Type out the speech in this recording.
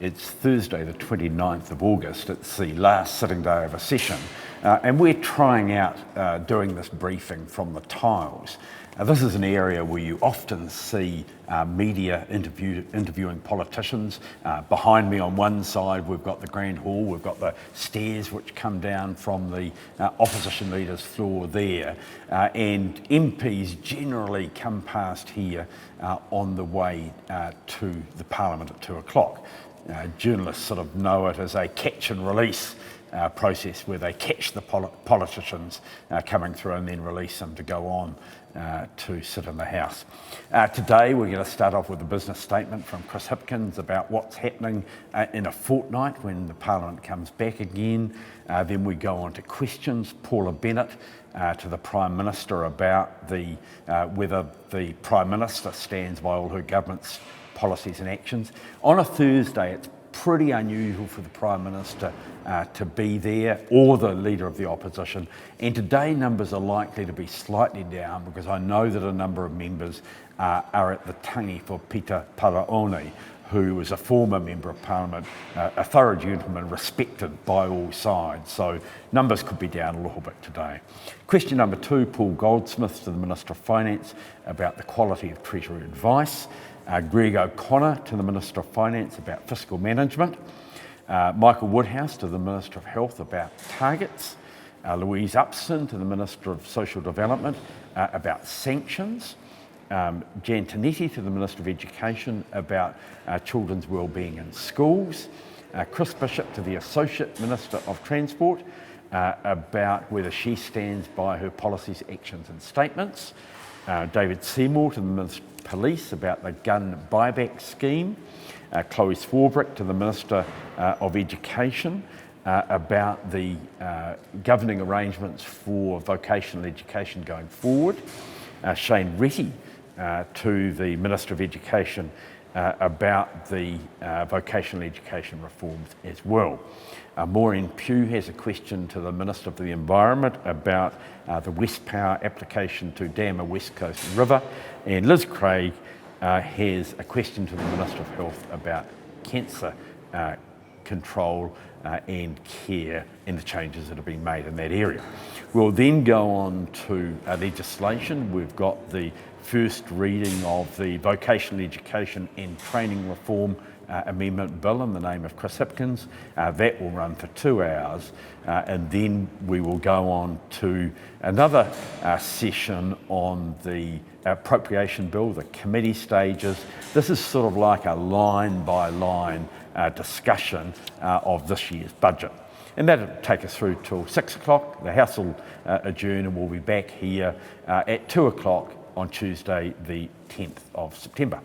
It's Thursday the 29th of August. It's the last sitting day of a session, and we're trying out doing this briefing from the tiles. This is an area where you often see media interviewing politicians. Behind me on one side we've got the Grand Hall, we've got the stairs which come down from the opposition leaders' floor there, and MPs generally come past here on the way to the Parliament at 2 o'clock. Journalists sort of know it as a catch and release process where they catch the politicians coming through and then release them to go on to sit in the House. Today we're going to start off with a business statement from Chris Hipkins about what's happening in a fortnight when the Parliament comes back again. Then we go on to questions. Paula Bennett to the Prime Minister about whether the Prime Minister stands by all her government's policies and actions. On a Thursday, it's pretty unusual for the Prime Minister to be there, or the Leader of the Opposition, and today numbers are likely to be slightly down because I know that a number of members are at the tangi for Peter Paraone, who was a former Member of Parliament, a thorough gentleman, respected by all sides. So numbers could be down a little bit today. Question number 2, Paul Goldsmith to the Minister of Finance about the quality of Treasury advice. Greg O'Connor to the Minister of Finance about fiscal management. Michael Woodhouse to the Minister of Health about targets. Louise Upson to the Minister of Social Development about sanctions. Jan Tinetti to the Minister of Education about children's wellbeing in schools. Chris Bishop to the Associate Minister of Transport about whether she stands by her policies, actions and statements. David Seymour to the Minister of Police about the gun buyback scheme. Chloe Swarbrick to the Minister of Education about the governing arrangements for vocational education going forward. Shane Retty to the Minister of Education about the vocational education reforms as well. Maureen Pugh has a question to the Minister of the Environment about the West Power application to dam a West Coast river, and Liz Craig has a question to the Minister of Health about cancer control and care and the changes that have been made in that area. We'll then go on to legislation. We've got the first reading of the Vocational Education and Training Reform Amendment Bill in the name of Chris Hipkins. That will run for 2 hours, and then we will go on to another session on the appropriation bill, the committee stages. This is sort of like a line by line discussion of this year's budget. And that'll take us through till 6 o'clock. The House will adjourn and we'll be back here at 2 o'clock on Tuesday the 10th of September.